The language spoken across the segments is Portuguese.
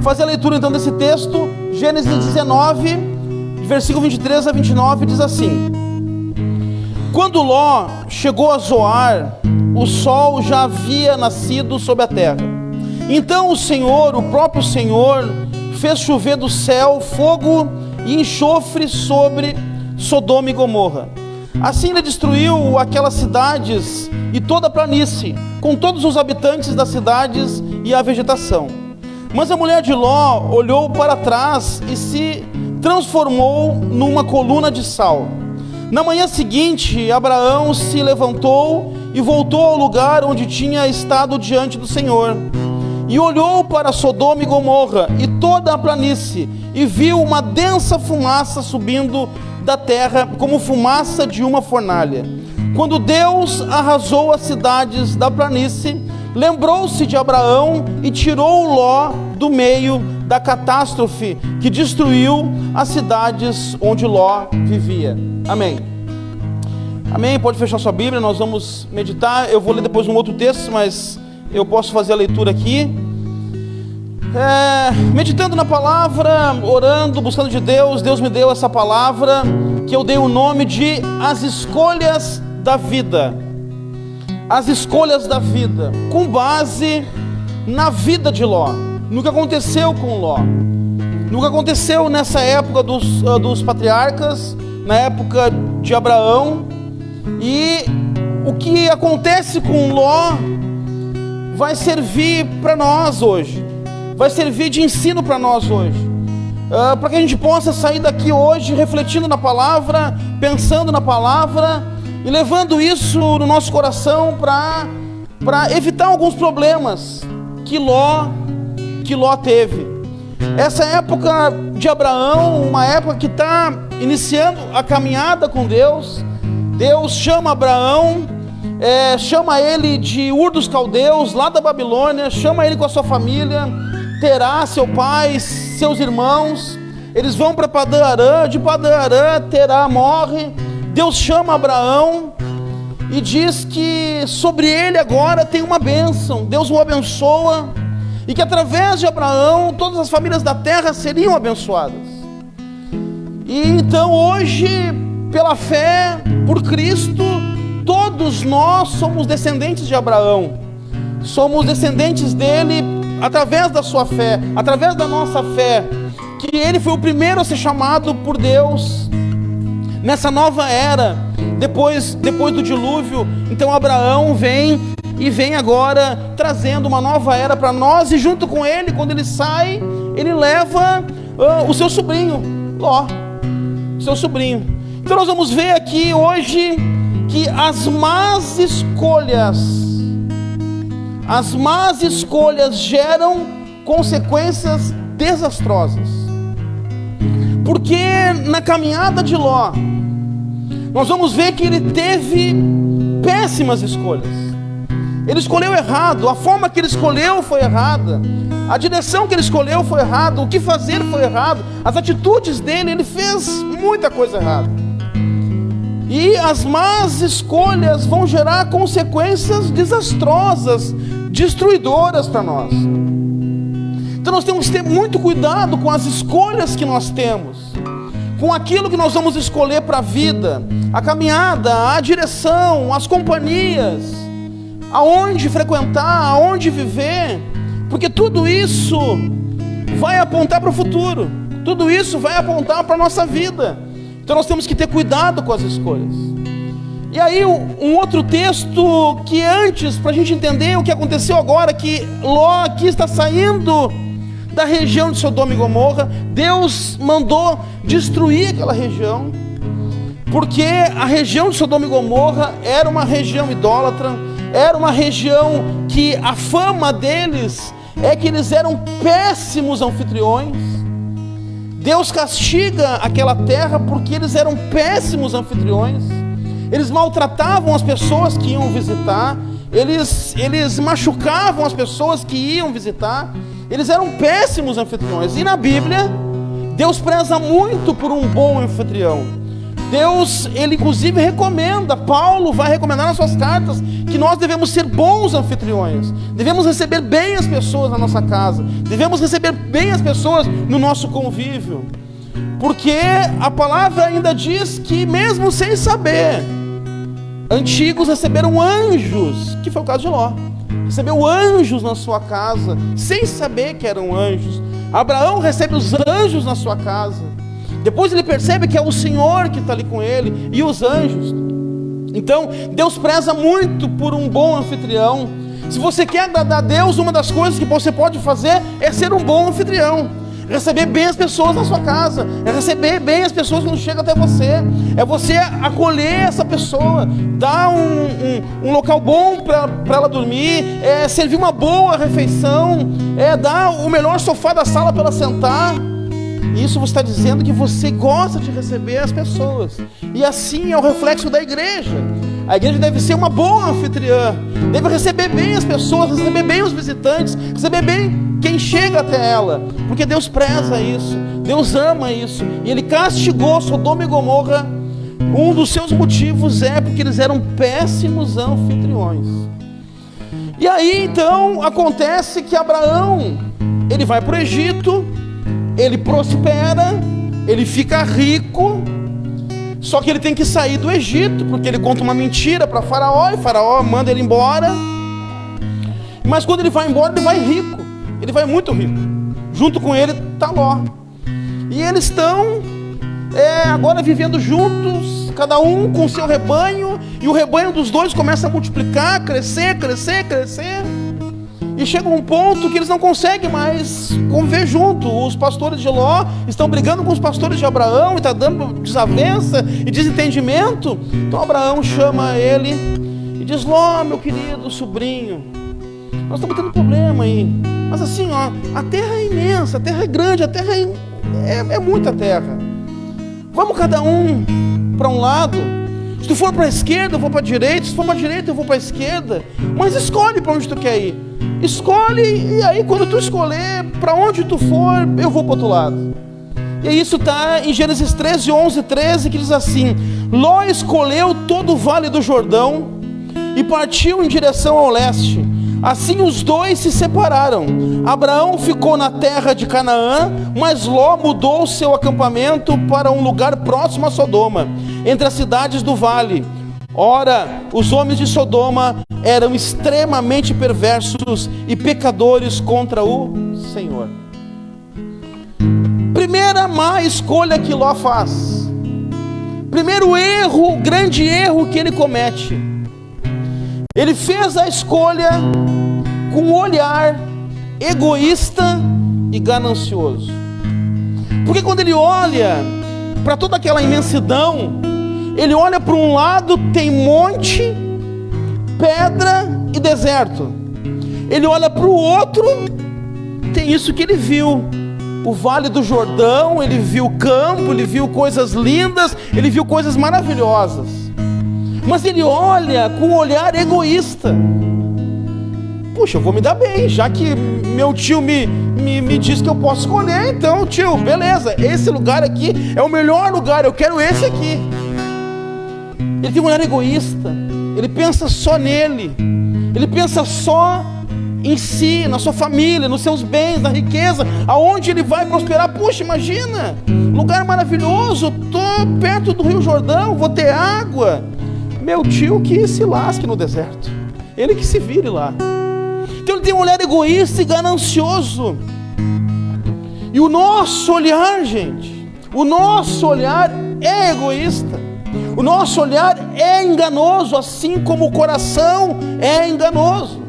fazer a leitura então desse texto. Gênesis 19, versículo 23 a 29, diz assim: Quando Ló chegou a Zoar, o sol já havia nascido sobre a terra. Então o Senhor, o próprio Senhor, fez chover do céu fogo e enxofre sobre Sodoma e Gomorra. Assim ele destruiu aquelas cidades e toda a planície, com todos os habitantes das cidades e a vegetação. Mas a mulher de Ló olhou para trás e se transformou numa coluna de sal. Na manhã seguinte, Abraão se levantou e voltou ao lugar onde tinha estado diante do Senhor. E olhou para Sodoma e Gomorra e toda a planície, e viu uma densa fumaça subindo da terra, como fumaça de uma fornalha. Quando Deus arrasou as cidades da planície, lembrou-se de Abraão e tirou Ló do meio da catástrofe que destruiu as cidades onde Ló vivia. Amém. Amém. Pode fechar sua Bíblia, nós vamos meditar. Eu vou ler depois um outro texto, mas eu posso fazer a leitura aqui. Meditando na palavra, orando, buscando de Deus. Deus me deu essa palavra que eu dei o nome de As Escolhas da Vida. As escolhas da vida, com base na vida de Ló, no que aconteceu com Ló, no que aconteceu nessa época dos patriarcas, na época de Abraão, e o que acontece com Ló vai servir para nós hoje, vai servir de ensino para nós hoje, para que a gente possa sair daqui hoje refletindo na palavra, pensando na palavra e levando isso no nosso coração para evitar alguns problemas que Ló teve. Essa época de Abraão, uma época que está iniciando a caminhada com Deus. Deus chama Abraão, chama ele de Ur dos Caldeus, lá da Babilônia, chama ele com a sua família, Terá, seu pai, seus irmãos. Eles vão para Padã Arã, de Padã Arã, Terá morre. Deus chama Abraão e diz que sobre ele agora tem uma bênção. Deus o abençoa e que através de Abraão todas as famílias da terra seriam abençoadas. E então hoje, pela fé, por Cristo, todos nós somos descendentes de Abraão. Somos descendentes dele através da sua fé, através da nossa fé, que ele foi o primeiro a ser chamado por Deus nessa nova era, depois do dilúvio. Então Abraão vem agora trazendo uma nova era para nós, e junto com ele, quando ele sai, ele leva o seu sobrinho, Ló, seu sobrinho. Então nós vamos ver aqui hoje que as más escolhas geram consequências desastrosas. Porque na caminhada de Ló, nós vamos ver que ele teve péssimas escolhas. Ele escolheu errado, a forma que ele escolheu foi errada, a direção que ele escolheu foi errada, o que fazer foi errado, as atitudes dele, ele fez muita coisa errada. E as más escolhas vão gerar consequências desastrosas, destruidoras para nós. Então nós temos que ter muito cuidado com as escolhas que nós temos, com aquilo que nós vamos escolher para a vida, a caminhada, a direção, as companhias, aonde frequentar, aonde viver, porque tudo isso vai apontar para o futuro, tudo isso vai apontar para a nossa vida. Então nós temos que ter cuidado com as escolhas. E aí um outro texto que antes, para a gente entender o que aconteceu agora, que Ló aqui está saindo da região de Sodoma e Gomorra. Deus mandou destruir aquela região, porque a região de Sodoma e Gomorra era uma região idólatra, era uma região que a fama deles é que eles eram péssimos anfitriões. Deus castiga aquela terra porque eles eram péssimos anfitriões. Eles maltratavam as pessoas que iam visitar, eles machucavam as pessoas que iam visitar. Eles eram péssimos anfitriões. E na Bíblia, Deus preza muito por um bom anfitrião. Deus, Ele inclusive recomenda, Paulo vai recomendar nas suas cartas, que nós devemos ser bons anfitriões, devemos receber bem as pessoas na nossa casa, devemos receber bem as pessoas no nosso convívio, porque a palavra ainda diz que mesmo sem saber, antigos receberam anjos, que foi o caso de Ló, recebeu anjos na sua casa, sem saber que eram anjos. Abraão recebe os anjos na sua casa, depois ele percebe que é o Senhor que está ali com ele, e os anjos. Então, Deus preza muito por um bom anfitrião. Se você quer agradar a Deus, uma das coisas que você pode fazer é ser um bom anfitrião, receber bem as pessoas na sua casa, é receber bem as pessoas quando chegam até você, é você acolher essa pessoa, dar um local bom para ela dormir, é servir uma boa refeição, é dar o melhor sofá da sala para ela sentar. Isso você está dizendo que você gosta de receber as pessoas, e assim é o reflexo da igreja. A igreja deve ser uma boa anfitriã, deve receber bem as pessoas, receber bem os visitantes, receber bem quem chega até ela, porque Deus preza isso, Deus ama isso, e Ele castigou Sodoma e Gomorra. Um dos seus motivos é porque eles eram péssimos anfitriões. E aí então acontece que Abraão, ele vai para o Egito, ele prospera, ele fica rico, só que ele tem que sair do Egito, porque ele conta uma mentira para Faraó, e Faraó manda ele embora. Mas quando ele vai embora, ele vai rico, ele vai muito rico. Junto com ele está Ló, e eles estão agora vivendo juntos, cada um com o seu rebanho, e o rebanho dos dois começa a multiplicar, crescer, e chega um ponto que eles não conseguem mais conviver junto. Os pastores de Ló estão brigando com os pastores de Abraão, e está dando desavença e desentendimento. Então Abraão chama ele e diz: Ló, meu querido sobrinho, nós estamos tendo problema aí, mas assim, ó, a terra é imensa, a terra é grande, a terra é muita terra, vamos cada um para um lado. Se tu for para a esquerda, eu vou para a direita, se for para a direita, eu vou para a esquerda, mas escolhe para onde tu quer ir, escolhe, e aí quando tu escolher para onde tu for, eu vou para o outro lado. E isso está em Gênesis 13, 11, 13, que diz assim: Ló escolheu todo o vale do Jordão e partiu em direção ao leste. Assim os dois se separaram. Abraão ficou na terra de Canaã, mas Ló mudou seu acampamento para um lugar próximo a Sodoma, entre as cidades do vale. Ora, os homens de Sodoma eram extremamente perversos e pecadores contra o Senhor. Primeira má escolha que Ló faz. Primeiro erro, grande erro que ele comete. Ele fez a escolha com um olhar egoísta e ganancioso. Porque quando ele olha para toda aquela imensidão, ele olha para um lado, tem monte, pedra e deserto. Ele olha para o outro, tem isso que ele viu: o Vale do Jordão, ele viu o campo, ele viu coisas lindas, ele viu coisas maravilhosas. Mas ele olha com um olhar egoísta. Puxa, eu vou me dar bem, já que meu tio me diz que eu posso escolher, então tio, beleza, esse lugar aqui é o melhor lugar, eu quero esse aqui. Ele tem um olhar egoísta, ele pensa só nele, ele pensa só em si, na sua família, nos seus bens, na riqueza, aonde ele vai prosperar. Puxa, imagina, lugar maravilhoso, estou perto do Rio Jordão, vou ter água. Meu tio que se lasque no deserto, ele que se vire lá. Então ele tem um olhar egoísta e ganancioso. E o nosso olhar, gente, o nosso olhar é egoísta, o nosso olhar é enganoso, assim como o coração é enganoso.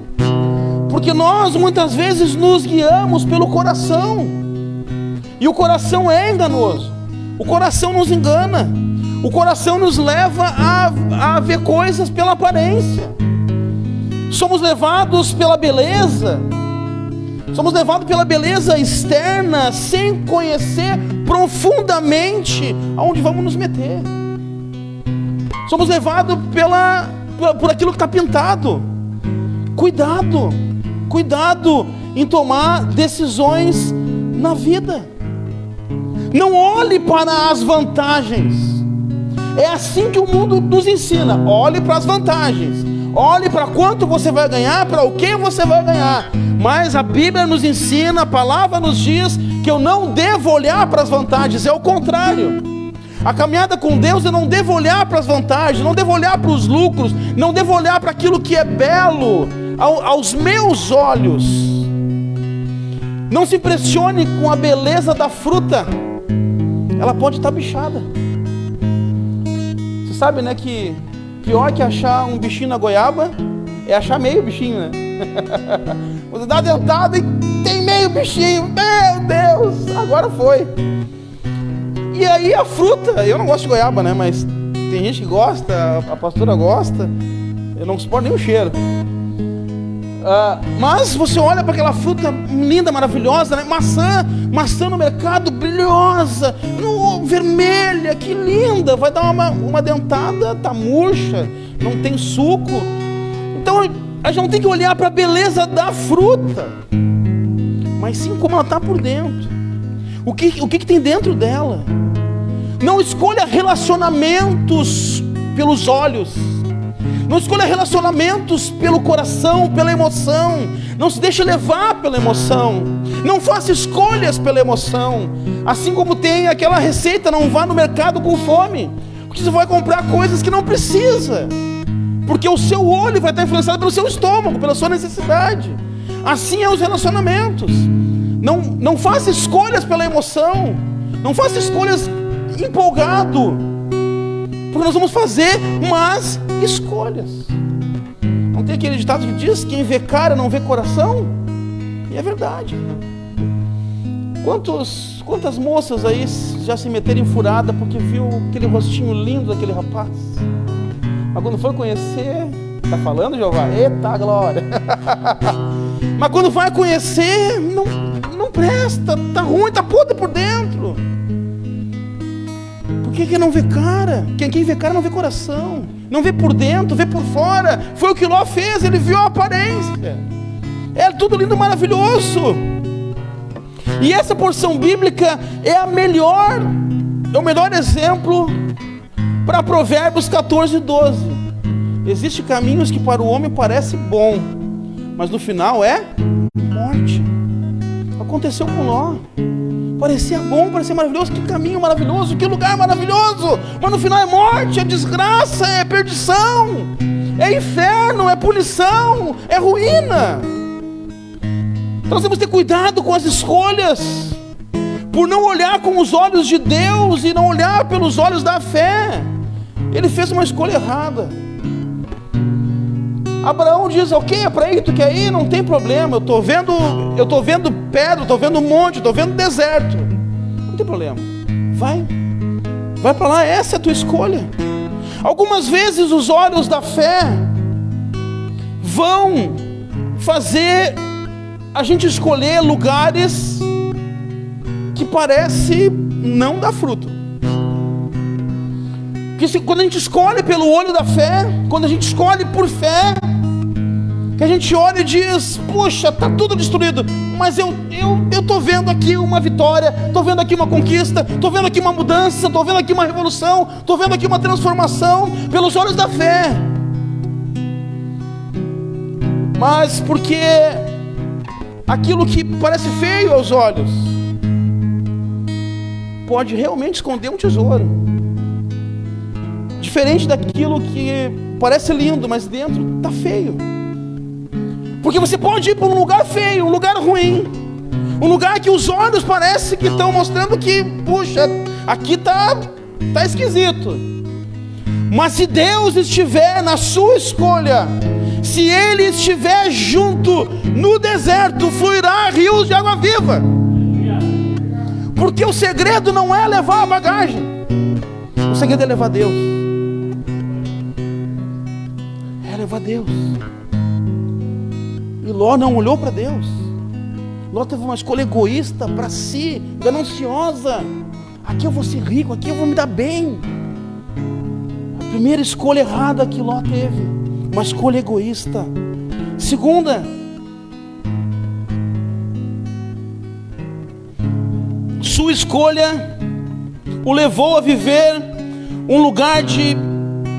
Porque nós muitas vezes nos guiamos pelo coração, e o coração é enganoso, o coração nos engana, o coração nos leva a ver coisas pela aparência. Somos levados pela beleza, somos levados pela beleza externa, sem conhecer profundamente aonde vamos nos meter. Somos levados por aquilo que está pintado. Cuidado em tomar decisões na vida. Não olhe para as vantagens. É assim que o mundo nos ensina. Olhe para as vantagens, olhe para quanto você vai ganhar, para o que você vai ganhar. Mas a Bíblia nos ensina, a palavra nos diz que eu não devo olhar para as vantagens, é o contrário. A caminhada com Deus, eu não devo olhar para as vantagens, não devo olhar para os lucros, não devo olhar para aquilo que é belo aos meus olhos. Não se impressione com a beleza da fruta, ela pode estar bichada. Você sabe, né, que pior que achar um bichinho na goiaba é achar meio bichinho, né? Você dá dentada e tem meio bichinho, meu Deus, agora foi. E aí a fruta, eu não gosto de goiaba, né? Mas tem gente que gosta, a pastora gosta, eu não suporto nem o cheiro. Mas você olha para aquela fruta linda, maravilhosa, né? Maçã no mercado, brilhosa, vermelha, que linda, vai dar uma dentada, tá murcha, não tem suco. Então a gente não tem que olhar para a beleza da fruta, mas sim como ela está por dentro. O que tem dentro dela? Não escolha relacionamentos pelos olhos, não escolha relacionamentos pelo coração, pela emoção. Não se deixe levar pela emoção, não faça escolhas pela emoção. Assim como tem aquela receita, não vá no mercado com fome, porque você vai comprar coisas que não precisa, porque o seu olho vai estar influenciado pelo seu estômago, pela sua necessidade. Assim é os relacionamentos. Não faça escolhas pela emoção, não faça escolhas empolgado, porque nós vamos fazer más escolhas. Não tem aquele ditado que diz: quem vê cara não vê coração? E é verdade. Quantas moças aí já se meteram em furada porque viu aquele rostinho lindo daquele rapaz, mas quando foi conhecer, tá falando, Jeová? Eita glória! Mas quando vai conhecer, não presta, tá ruim, tá podre por dentro. Por que não vê cara? Quem vê cara não vê coração, não vê por dentro, vê por fora. Foi o que Ló fez, ele viu a aparência, é tudo lindo, maravilhoso. E essa porção bíblica é o melhor exemplo para Provérbios 14:12. Existem caminhos que para o homem parece bom, mas no final é morte. Aconteceu com Ló. Parecia bom, parecia maravilhoso, que caminho maravilhoso, que lugar maravilhoso, mas no final é morte, é desgraça, é perdição, é inferno, é punição, é ruína. Nós temos que ter cuidado com as escolhas, por não olhar com os olhos de Deus e não olhar pelos olhos da fé. Ele fez uma escolha errada. Abraão diz: ok, é para aí que tu quer ir, não tem problema, eu estou vendo pedra, estou vendo monte, estou vendo deserto, não tem problema, vai para lá, essa é a tua escolha. Algumas vezes os olhos da fé vão fazer a gente escolher lugares que parece não dar fruto. Porque quando a gente escolhe pelo olho da fé, quando a gente escolhe por fé, que a gente olha e diz: puxa, está tudo destruído, mas eu estou vendo aqui uma vitória, estou vendo aqui uma conquista, estou vendo aqui uma mudança, estou vendo aqui uma revolução, estou vendo aqui uma transformação, pelos olhos da fé. Mas porque aquilo que parece feio aos olhos pode realmente esconder um tesouro, diferente daquilo que parece lindo, mas dentro está feio. Porque você pode ir para um lugar feio, um lugar ruim, um lugar que os olhos parecem que estão mostrando que, puxa, aqui está esquisito. Mas se Deus estiver na sua escolha, se Ele estiver junto, no deserto fluirá rios de água viva. Porque o segredo não é levar a bagagem, o segredo é levar Deus. É levar Deus. E Ló não olhou para Deus. Ló teve uma escolha egoísta para si, gananciosa. Aqui eu vou ser rico, aqui eu vou me dar bem. A primeira escolha errada que Ló teve, uma escolha egoísta. Segunda, sua escolha o levou a viver um lugar de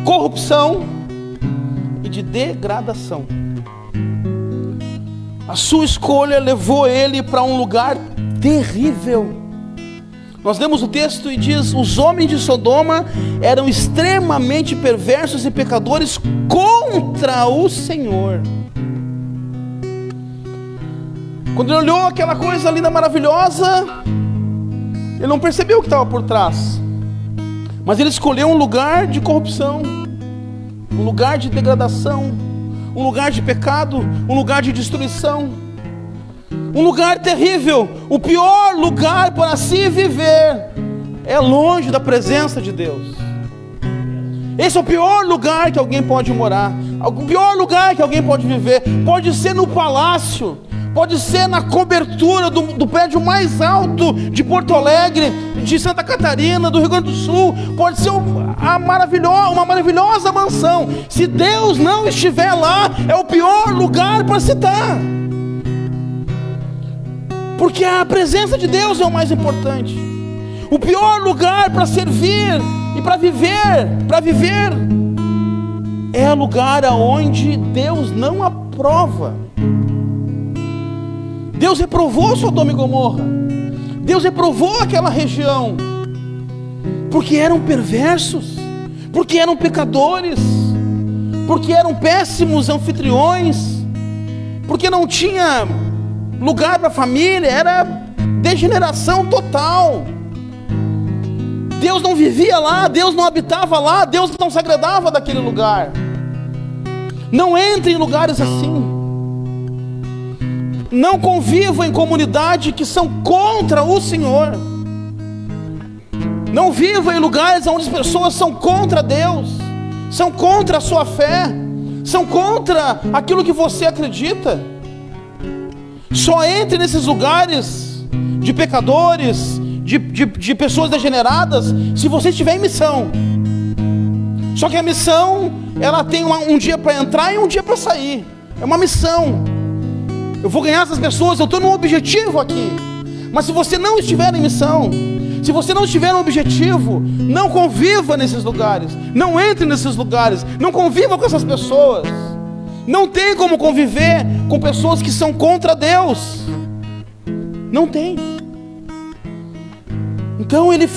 corrupção e de degradação. A sua escolha levou ele para um lugar terrível. Nós lemos o texto e diz: os homens de Sodoma eram extremamente perversos e pecadores contra o Senhor. Quando ele olhou aquela coisa linda, maravilhosa, ele não percebeu o que estava por trás, mas ele escolheu um lugar de corrupção, um lugar de degradação, um lugar de pecado, um lugar de destruição, um lugar terrível. O pior lugar para se viver é longe da presença de Deus. Esse é o pior lugar que alguém pode morar, o pior lugar que alguém pode viver. Pode ser no palácio, pode ser na cobertura do prédio mais alto de Porto Alegre, de Santa Catarina, do Rio Grande do Sul. Pode ser uma maravilhosa mansão. Se Deus não estiver lá, é o pior lugar para se estar, porque a presença de Deus é o mais importante. O pior lugar para servir e para viver é o lugar aonde Deus não aprova. Deus reprovou Sodoma e Gomorra. Deus reprovou aquela região, porque eram perversos, porque eram pecadores, porque eram péssimos anfitriões, porque não tinha lugar para a família, era degeneração total. Deus não vivia lá, Deus não habitava lá, Deus não se agradava daquele lugar. Não entre em lugares assim. Não conviva em comunidade que são contra o Senhor. Não viva em lugares onde as pessoas são contra Deus, são contra a sua fé, são contra aquilo que você acredita. Só entre nesses lugares de pecadores, de pessoas degeneradas, se você estiver em missão. Só que a missão, ela tem um dia para entrar e um dia para sair. É uma missão. Eu vou ganhar essas pessoas, eu estou num objetivo aqui. Mas se você não estiver em missão, se você não estiver no objetivo, não conviva nesses lugares, não entre nesses lugares, não conviva com essas pessoas. Não tem como conviver com pessoas que são contra Deus. Não tem. Então ele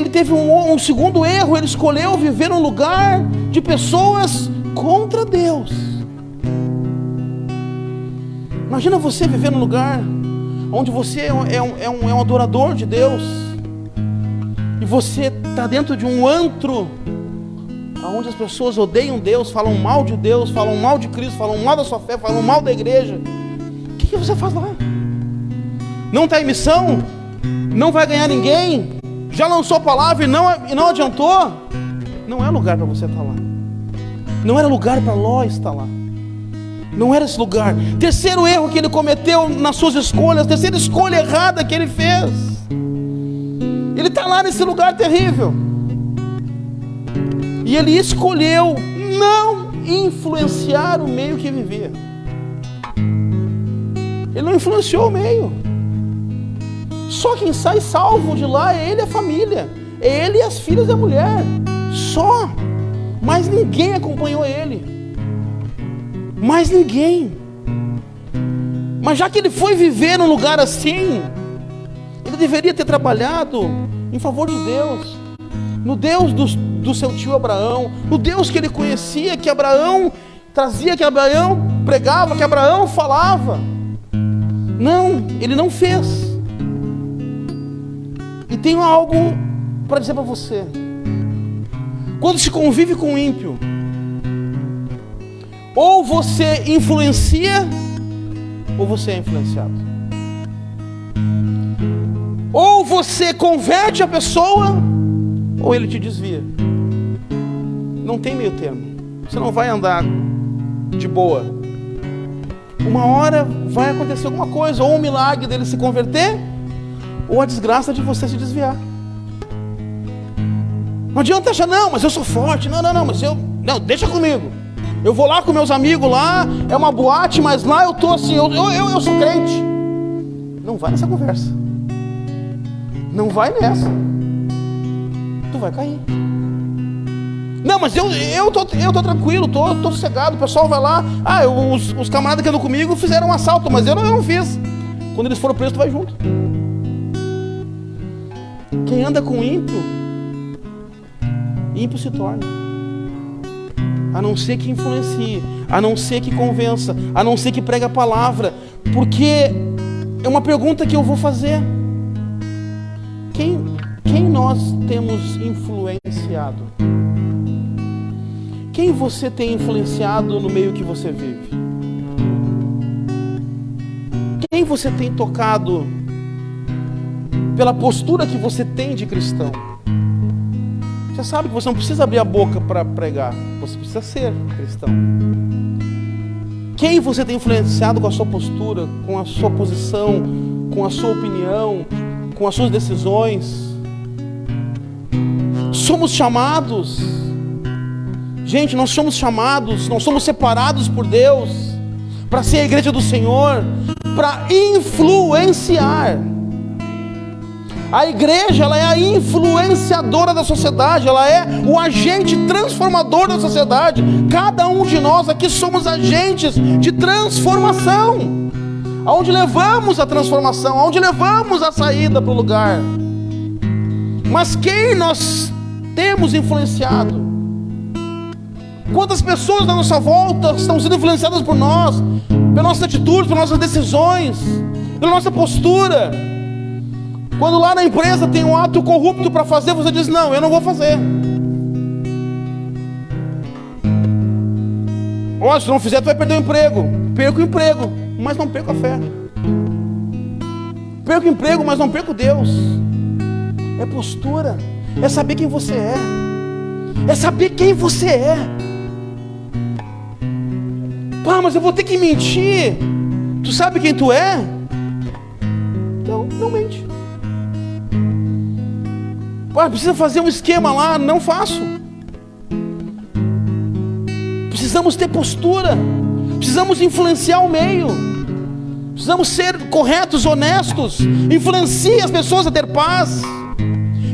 teve um segundo erro. Ele escolheu viver num lugar de pessoas contra Deus. Imagina você viver num lugar onde você é um adorador de Deus, e você está dentro de um antro onde as pessoas odeiam Deus, falam mal de Deus, falam mal de Cristo, falam mal da sua fé, falam mal da igreja. O que você faz lá? Não está em missão? Não vai ganhar ninguém? Já lançou a palavra e não adiantou? Não é lugar para você estar lá. Não era lugar para Ló estar lá. Não era esse lugar. Terceiro erro que ele cometeu nas suas escolhas, terceira escolha errada que ele fez. Ele está lá nesse lugar terrível, e ele escolheu não influenciar o meio que vivia. Ele não influenciou o meio. Só quem sai salvo de lá é ele e a família, é ele e as filhas da mulher. Só. Mas ninguém acompanhou ele. Mais ninguém. Mas já que ele foi viver num lugar assim, ele deveria ter trabalhado em favor de Deus, no Deus do seu tio Abraão, no Deus que ele conhecia, que Abraão trazia, que Abraão pregava, que Abraão falava. Não, ele não fez. E tenho algo para dizer para você. Quando se convive com o ímpio, ou você influencia, ou você é influenciado. Ou você converte a pessoa, ou ele te desvia. Não tem meio termo. Você não vai andar de boa. Uma hora vai acontecer alguma coisa, ou um milagre dele se converter, ou a desgraça de você se desviar. Não adianta achar, não, mas eu sou forte, não, mas não, deixa comigo. Eu vou lá com meus amigos lá, é uma boate, mas lá eu tô assim, eu sou crente. Não vai nessa conversa. Não vai nessa. Tu vai cair. Não, mas eu tô tranquilo, tô sossegado. O pessoal vai lá, os camaradas que andam comigo fizeram um assalto, mas eu não fiz. Quando eles foram presos, tu vai junto. Quem anda com ímpio se torna. A não ser que influencie, a não ser que convença, a não ser que pregue a palavra. Porque é uma pergunta que eu vou fazer. Quem nós temos influenciado? Quem você tem influenciado no meio que você vive? Quem você tem tocado pela postura que você tem de cristão? Você sabe que você não precisa abrir a boca para pregar, você precisa ser cristão. Quem você tem influenciado com a sua postura, com a sua posição, com a sua opinião, com as suas decisões? Somos chamados, gente, nós somos chamados, nós somos separados por Deus para ser a igreja do Senhor, para influenciar. A igreja, ela é a influenciadora da sociedade, ela é o agente transformador da sociedade. Cada um de nós aqui somos agentes de transformação, aonde levamos a transformação, aonde levamos a saída para o lugar. Mas quem nós temos influenciado? Quantas pessoas na nossa volta estão sendo influenciadas por nós, pelas nossas atitudes, pelas nossas decisões, pela nossa postura? Quando lá na empresa tem um ato corrupto para fazer, você diz: não, eu não vou fazer. Olha, se não fizer, tu vai perder o emprego. Perco o emprego, mas não perco a fé. Perco o emprego, mas não perco Deus. É postura, é saber quem você é. É saber quem você é. Pá, mas eu vou ter que mentir. Tu sabe quem tu é? Então, não mente. Pá, precisa fazer um esquema lá, não faço. Precisamos ter postura. Precisamos influenciar o meio. Precisamos ser corretos, honestos. Influencie as pessoas a ter paz.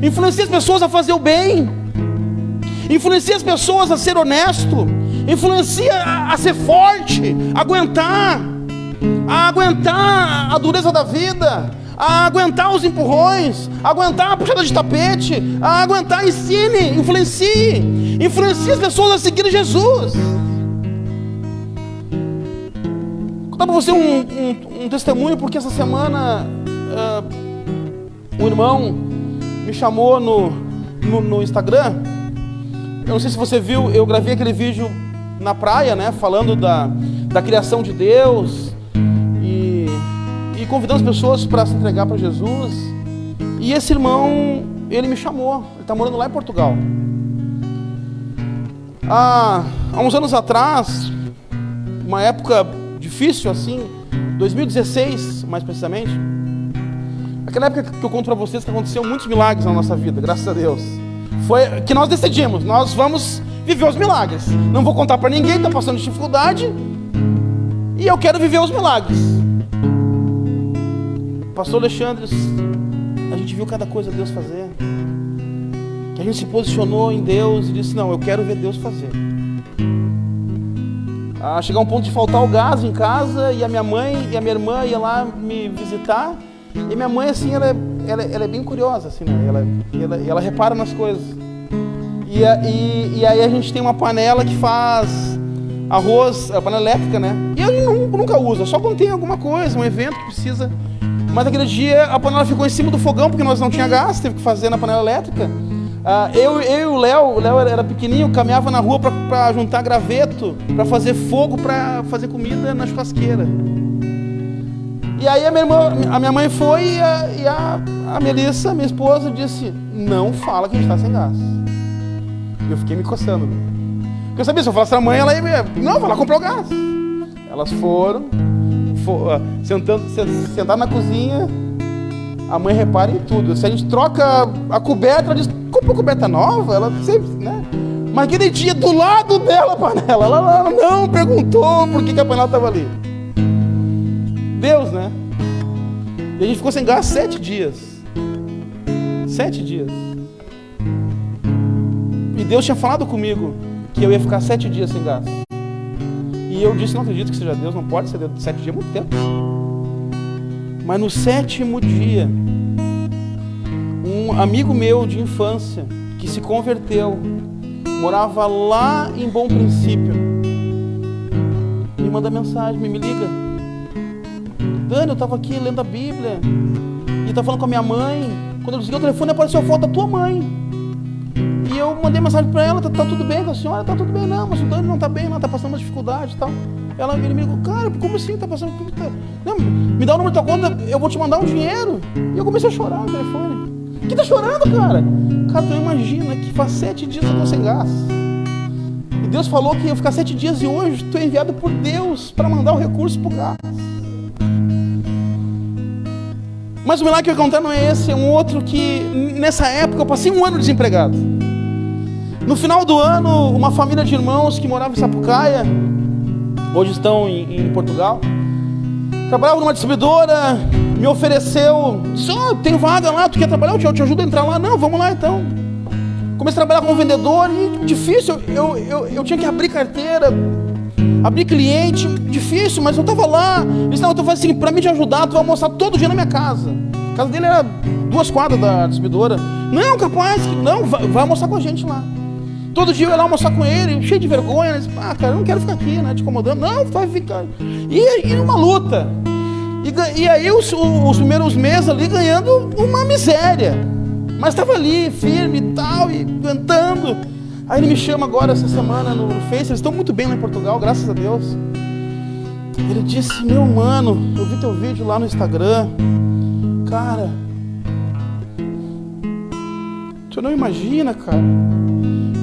Influencie as pessoas a fazer o bem. Influencie as pessoas a ser honesto. Influencie a ser forte, aguentar a dureza da vida, a aguentar os empurrões, a aguentar a puxada de tapete, a aguentar, ensine, influencie as pessoas a seguir Jesus. Vou contar para você um testemunho, porque essa semana o irmão me chamou no Instagram. Eu não sei se você viu, eu gravei aquele vídeo na praia, né, falando da criação de Deus e convidando as pessoas para se entregar para Jesus. E esse irmão, ele me chamou, ele está morando lá em Portugal. Há uns anos atrás, uma época difícil assim, 2016 mais precisamente, aquela época que eu conto para vocês que aconteceu muitos milagres na nossa vida, graças a Deus. Foi que nós decidimos, nós vamos viver os milagres. Não vou contar para ninguém, está passando dificuldade e eu quero viver os milagres. Pastor Alexandre, a gente viu cada coisa Deus fazer, que a gente se posicionou em Deus e disse: não, eu quero ver Deus fazer. Chegar um ponto de faltar o gás em casa, e a minha mãe e a minha irmã iam lá me visitar. E minha mãe, assim, ela é bem curiosa, assim, né? Ela repara nas coisas. E aí a gente tem uma panela que faz arroz, a panela elétrica, né? E eu nunca uso, só quando tem alguma coisa, um evento que precisa. Mas aquele dia a panela ficou em cima do fogão, porque nós não tinha gás, teve que fazer na panela elétrica. Eu e o Léo era pequenininho, caminhava na rua para juntar graveto, para fazer fogo, para fazer comida na churrasqueira. E aí a minha mãe foi e a Melissa, minha esposa, disse: não fala que a gente está sem gás. E eu fiquei me coçando. Porque eu sabia, se eu falasse a mãe, ela ia... Não, vai lá comprar o gás. Elas foram sentaram na cozinha. A mãe repara em tudo. Se a gente troca a coberta, ela diz: compra coberta nova? Ela sempre, né? Mas aquele dia, do lado dela a panela, ela não perguntou por que a panela estava ali. Deus, né? E a gente ficou sem gás 7 dias. 7 dias. E Deus tinha falado comigo que eu ia ficar 7 dias sem gás. E eu disse, não acredito que seja Deus, não pode ser Deus. 7 dias é muito tempo. Mas no 7º dia, um amigo meu de infância, que se converteu, morava lá em Bom Princípio, me manda mensagem, me liga. Dani, eu estava aqui lendo a Bíblia e estava falando com a minha mãe. Quando eu desliguei o telefone, apareceu a foto da tua mãe. E eu mandei mensagem para ela, tá tudo bem com a senhora? Tá tudo bem, não, mas o Dani não tá bem, ela tá passando uma dificuldade e tal. Ele me ligou, cara, como assim tá passando? Não, me dá o número da tua conta, eu vou te mandar um dinheiro. E eu comecei a chorar no telefone. Que tá chorando, cara? Cara, tu imagina que faz 7 dias eu tô sem gás. E Deus falou que ia ficar 7 dias e hoje tu é enviado por Deus para mandar o recurso pro gás. Mas o milagre que eu vou contar não é esse, é um outro que nessa época eu passei 1 ano desempregado. No final do ano, uma família de irmãos que morava em Sapucaia, hoje estão em Portugal, trabalhava numa distribuidora, me ofereceu, disse, tem vaga lá, tu quer trabalhar? Eu te ajudo a entrar lá. Não, vamos lá então. Comecei a trabalhar como vendedor e difícil, eu tinha que abrir carteira, abrir cliente, difícil, mas eu estava lá. Ele disse, não, eu tô fazendo assim, para mim te ajudar, tu vai almoçar todo dia na minha casa. A casa dele era 2 quadras da distribuidora. Não, capaz, não, vai almoçar com a gente lá. Todo dia eu ia lá almoçar com ele, cheio de vergonha. Ele disse, cara, eu não quero ficar aqui, né, te incomodando. Não, vai ficar. E uma luta. E aí os primeiros meses ali ganhando uma miséria. Mas estava ali, firme e tal, e cantando. Aí ele me chama agora essa semana no Face, eles estão muito bem lá em Portugal, graças a Deus. Ele disse, meu mano, eu vi teu vídeo lá no Instagram. Cara, tu não imagina, cara,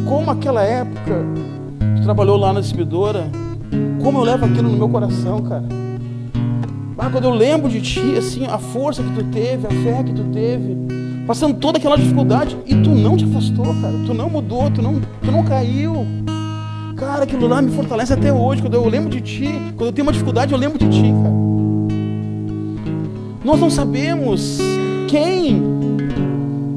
como aquela época tu trabalhou lá na distribuidora, como eu levo aquilo no meu coração, cara. Quando eu lembro de ti, assim, a força que tu teve, a fé que tu teve, passando toda aquela dificuldade, e tu não te afastou, cara, tu não mudou, tu não caiu. Cara, aquilo lá me fortalece até hoje. Quando eu lembro de ti, quando eu tenho uma dificuldade, eu lembro de ti, cara. Nós não sabemos quem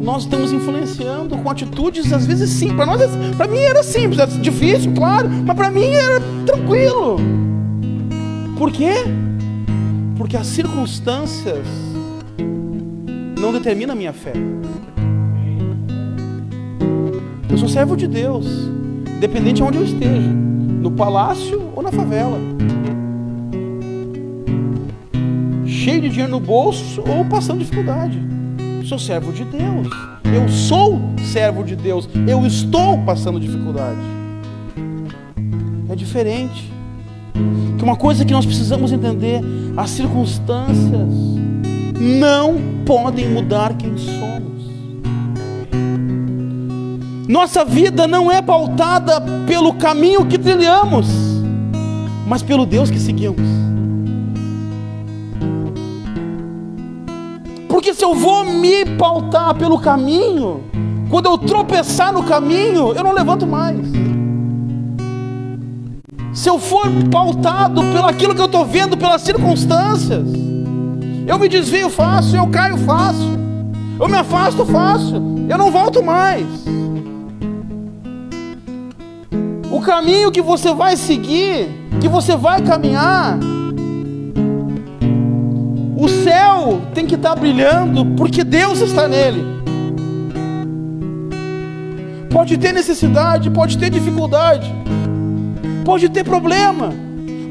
nós estamos influenciando com atitudes, às vezes sim. Para mim era simples, era difícil, claro, mas para mim era tranquilo. Por quê? Porque as circunstâncias não determinam a minha fé. Eu sou servo de Deus, independente de onde eu esteja, no palácio ou na favela, cheio de dinheiro no bolso ou passando dificuldade. Sou servo de Deus. Eu sou servo de Deus. Eu estou passando dificuldade. É diferente. Que uma coisa que nós precisamos entender: as circunstâncias não podem mudar quem somos. Nossa vida não é pautada pelo caminho que trilhamos, mas pelo Deus que seguimos. Porque se eu vou me pautar pelo caminho, quando eu tropeçar no caminho, eu não levanto mais. Se eu for pautado pelo aquilo que eu estou vendo, pelas circunstâncias, eu me desvio fácil, eu caio fácil, eu me afasto fácil, eu não volto mais. O caminho que você vai seguir, que você vai caminhar, o céu tem que estar brilhando, porque Deus está nele. Pode ter necessidade, pode ter dificuldade, pode ter problema.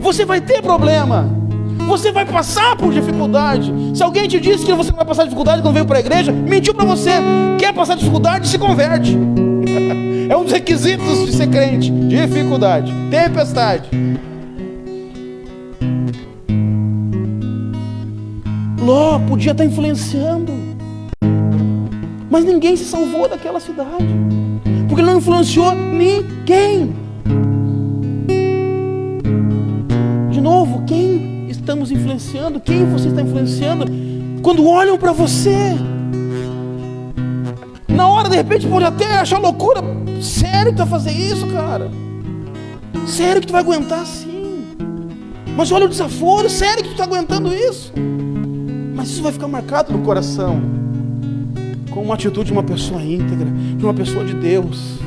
Você vai ter problema, você vai passar por dificuldade. Se alguém te disse que você não vai passar dificuldade quando veio para a igreja, mentiu para você. Quer passar dificuldade, se converte. É um dos requisitos de ser crente: dificuldade, tempestade. Ló podia estar influenciando, mas ninguém se salvou daquela cidade, porque ele não influenciou ninguém. De novo, quem estamos influenciando? Quem você está influenciando? Quando olham para você, na hora de repente pode até achar loucura. Sério que tu vai fazer isso, cara? Sério que tu vai aguentar assim? Mas olha o desaforo. Sério que tu está aguentando isso? Mas isso vai ficar marcado no coração, com uma atitude de uma pessoa íntegra, de uma pessoa de Deus,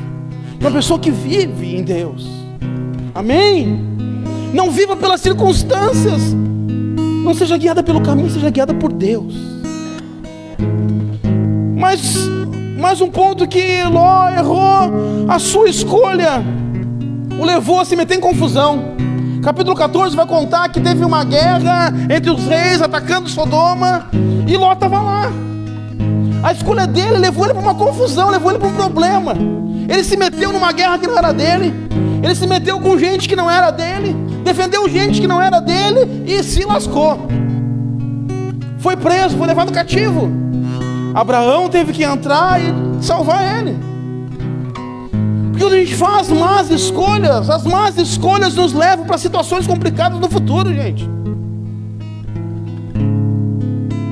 Uma pessoa que vive em Deus. Amém? Não viva pelas circunstâncias. Não seja guiada pelo caminho, seja guiada por Deus. Mas mais um ponto que Ló errou. A sua escolha o levou a se meter em confusão. Capítulo 14 vai contar que teve uma guerra entre os reis atacando Sodoma, e Ló estava lá. A escolha dele levou ele para uma confusão, levou ele para um problema. Ele se meteu numa guerra que não era dele. Ele se meteu com gente que não era dele, defendeu gente que não era dele e se lascou. Foi preso, foi levado cativo. Abraão teve que entrar e salvar ele. Porque quando a gente faz más escolhas, as más escolhas nos levam para situações complicadas no futuro, gente.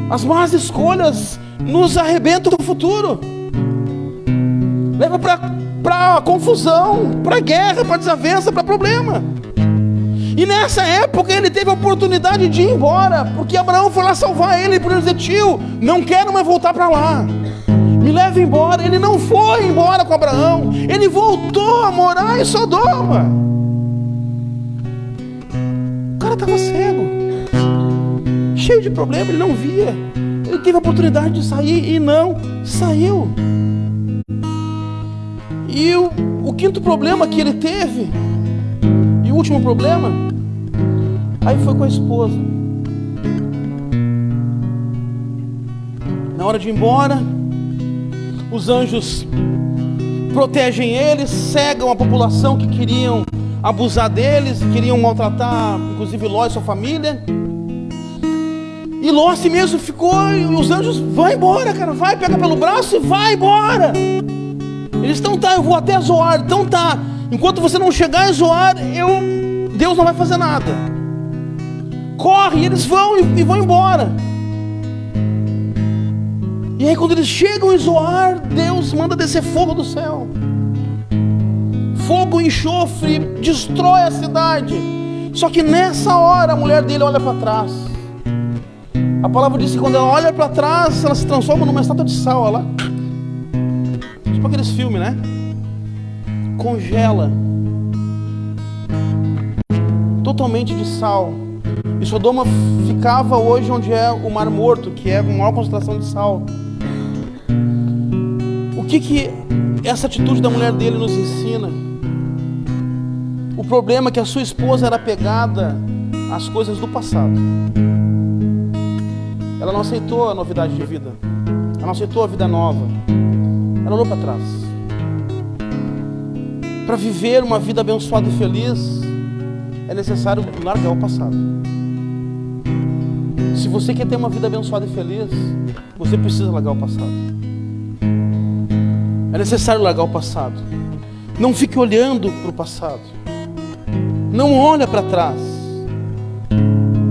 As más escolhas nos arrebentam no futuro. Leva para confusão, para guerra, para desavença, para problema. E nessa época ele teve a oportunidade de ir embora, porque Abraão foi lá salvar ele, por ele dizer: tio, não quero mais voltar para lá, me leva embora. Ele não foi embora com Abraão, ele voltou a morar em Sodoma. O cara estava cego, cheio de problema, ele não via. Ele teve a oportunidade de sair e não saiu. E o quinto problema que ele teve, e o último problema, aí foi com a esposa. Na hora de ir embora, os anjos protegem eles, cegam a população que queriam abusar deles, queriam maltratar, inclusive Ló e sua família. E Ló assim mesmo ficou, e os anjos: vai embora, cara, vai, pega pelo braço e vai embora. Eles estão: tá, eu vou até Zoar. Então tá, enquanto você não chegar em Zoar, Deus não vai fazer nada. Corre, e eles vão e vão embora. E aí quando eles chegam em Zoar, Deus manda descer fogo do céu. Fogo, enxofre, destrói a cidade. Só que nessa hora a mulher dele olha para trás. A palavra diz que quando ela olha para trás, ela se transforma numa estátua de sal. Ela, tipo aqueles filmes, né? Congela. Totalmente de sal. E Sodoma ficava hoje onde é o Mar Morto, que é a maior concentração de sal. O que essa atitude da mulher dele nos ensina? O problema é que a sua esposa era apegada às coisas do passado. Ela não aceitou a novidade de vida. Ela não aceitou a vida nova. Ela olhou para trás. Para viver uma vida abençoada e feliz, é necessário largar o passado. Se você quer ter uma vida abençoada e feliz, você precisa largar o passado. É necessário largar o passado. Não fique olhando para o passado. Não olhe para trás.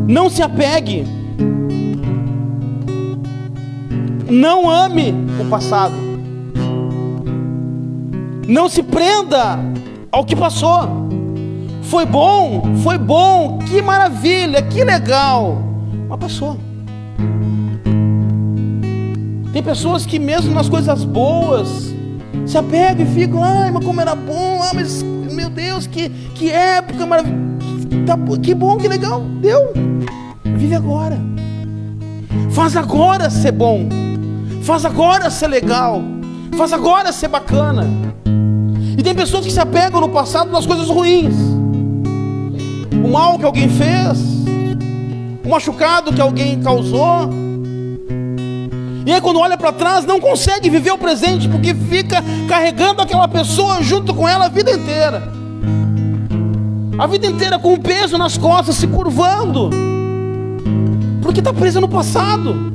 Não se apegue. Não ame o passado. Não se prenda ao que passou. Foi bom, que maravilha, que legal, mas passou. Tem pessoas que mesmo nas coisas boas se apegam e ficam: ai, mas como era bom, mas meu Deus, que época maravilhosa, que bom, que legal. Deu. Vive agora. Faz agora ser bom. Faz agora ser legal. Faz agora ser bacana. E tem pessoas que se apegam no passado nas coisas ruins. O mal que alguém fez, o machucado que alguém causou. E aí quando olha para trás não consegue viver o presente, porque fica carregando aquela pessoa junto com ela a vida inteira. A vida inteira com o peso nas costas, se curvando, porque está presa no passado.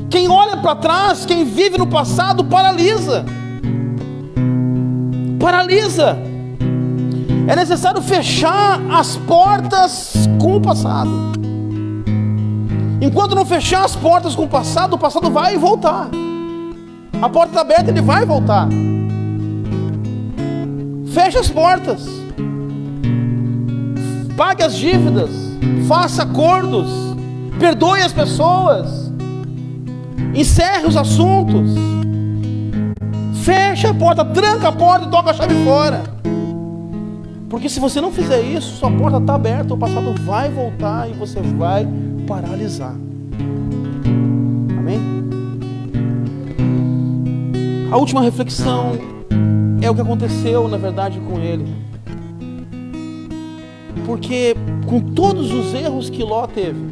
Quem olha para trás, quem vive no passado, paralisa. Paralisa. É necessário fechar as portas com o passado. Enquanto não fechar as portas com o passado vai e voltar. A porta está aberta, ele vai voltar. Feche as portas. Pague as dívidas. Faça acordos. Perdoe as pessoas. Encerre os assuntos. fecha a porta, tranca a porta e toca a chave fora. Porque se você não fizer isso, sua porta está aberta, o passado vai voltar e você vai paralisar. Amém? A última reflexão é o que aconteceu, na verdade, com ele. Porque com todos os erros que Ló teve,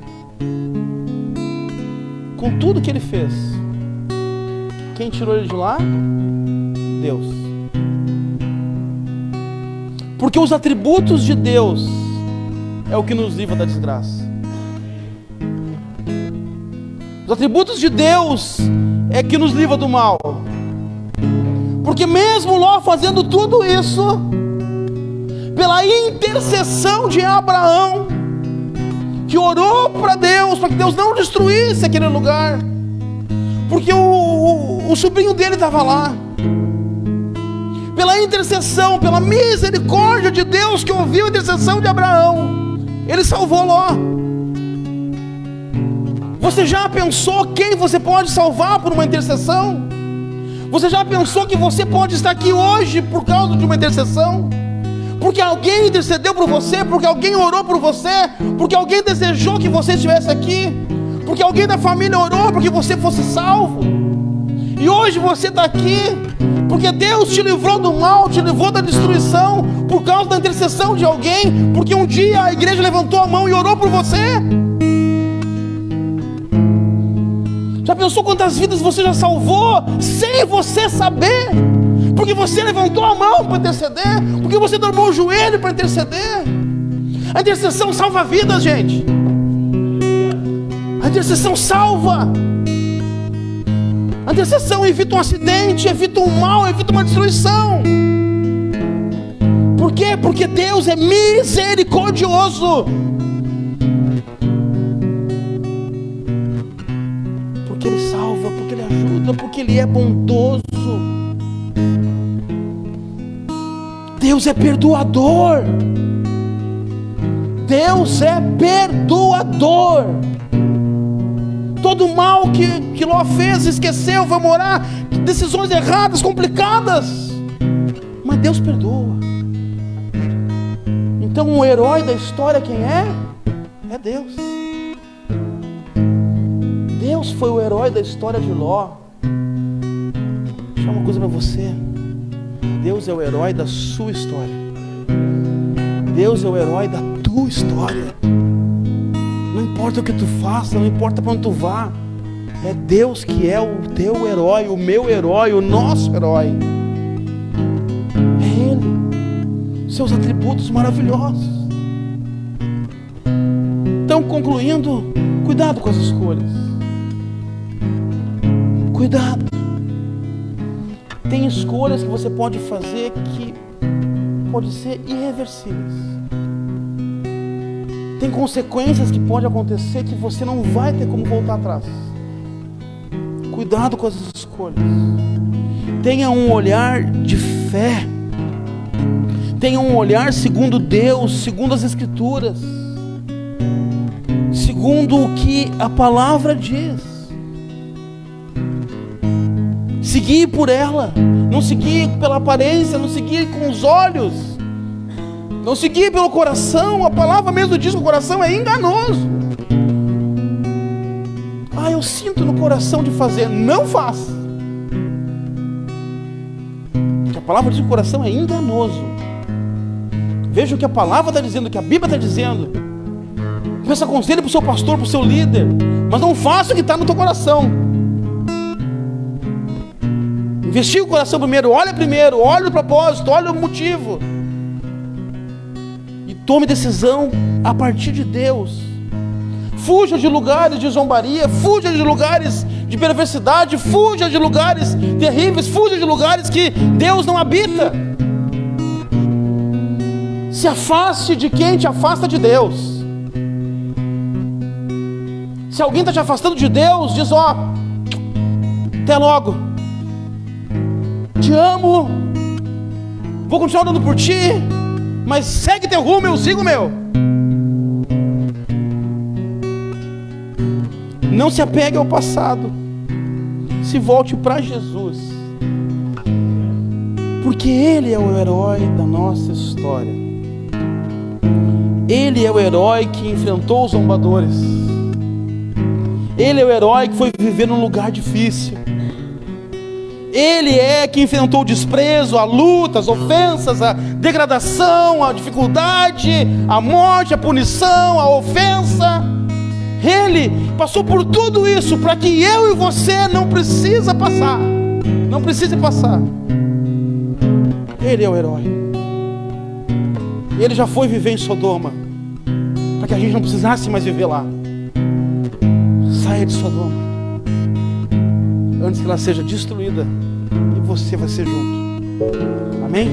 com tudo que ele fez, quem tirou ele de lá? Deus. Porque os atributos de Deus é o que nos livra da desgraça. Os atributos de Deus é que nos livra do mal. Porque mesmo Ló fazendo tudo isso, pela intercessão de Abraão, que orou para Deus, para que Deus não destruísse aquele lugar, porque o sobrinho dele estava lá, pela intercessão, pela misericórdia de Deus, que ouviu a intercessão de Abraão, ele salvou Ló. Você já pensou quem você pode salvar por uma intercessão? Você já pensou que você pode estar aqui hoje por causa de uma intercessão? Porque alguém intercedeu por você, porque alguém orou por você, porque alguém desejou que você estivesse aqui, porque alguém da família orou para que você fosse salvo. E hoje você está aqui porque Deus te livrou do mal, te livrou da destruição, por causa da intercessão de alguém, porque um dia a igreja levantou a mão e orou por você. Já pensou quantas vidas você já salvou sem você saber? Porque você levantou a mão para interceder, porque você dobrou o joelho para interceder. A intercessão salva vidas, gente. A intercessão salva. A intercessão evita um acidente, evita um mal, evita uma destruição. Por quê? Porque Deus é misericordioso. Porque Ele salva, porque Ele ajuda, porque Ele é bondoso. Deus é perdoador. Deus é perdoador. Todo mal que Ló fez, esqueceu, foi morar, decisões erradas, complicadas, mas Deus perdoa. Então o herói da história quem é? É Deus. Deus foi o herói da história de Ló. Deixa eu falar uma coisa para você. Deus é o herói da sua história. Deus é o herói da tua história. Não importa o que tu faça, não importa para onde tu vá, é Deus que é o teu herói, o meu herói, o nosso herói. É Ele, seus atributos maravilhosos. Então, concluindo, cuidado com as escolhas. Cuidado. Tem escolhas que você pode fazer que podem ser irreversíveis. Tem consequências que podem acontecer que você não vai ter como voltar atrás. Cuidado com as escolhas. Tenha um olhar de fé. Tenha um olhar segundo Deus, segundo as Escrituras, segundo o que a palavra diz. Seguir por ela, não seguir pela aparência, não seguir com os olhos, não seguir pelo coração. A palavra mesmo diz que o coração é enganoso. Eu sinto no coração de fazer, não faça. Porque a palavra diz que o coração é enganoso. Veja o que a palavra está dizendo, o que a Bíblia está dizendo. Peça conselho para o seu pastor, para o seu líder, mas não faça o que está no teu coração. Investiga o coração primeiro, olha o propósito, olha o motivo. E tome decisão a partir de Deus. Fuja de lugares de zombaria, fuja de lugares de perversidade, fuja de lugares terríveis, fuja de lugares que Deus não habita. Se afaste de quem te afasta de Deus. Se alguém está te afastando de Deus, diz: até logo, te amo, vou continuar orando por ti, mas segue teu rumo, eu sigo o meu. Não se apegue ao passado. Se volte para Jesus. Porque Ele é o herói da nossa história. Ele é o herói que enfrentou os zombadores. Ele é o herói que foi viver num lugar difícil. Ele é que enfrentou o desprezo, a luta, as ofensas, a degradação, a dificuldade, a morte, a punição, a ofensa. Ele passou por tudo isso para que eu e você não precise passar. Não precise passar. Ele é o herói. Ele já foi viver em Sodoma, para que a gente não precisasse mais viver lá. Saia de Sodoma antes que ela seja destruída, e você vai ser junto. Amém?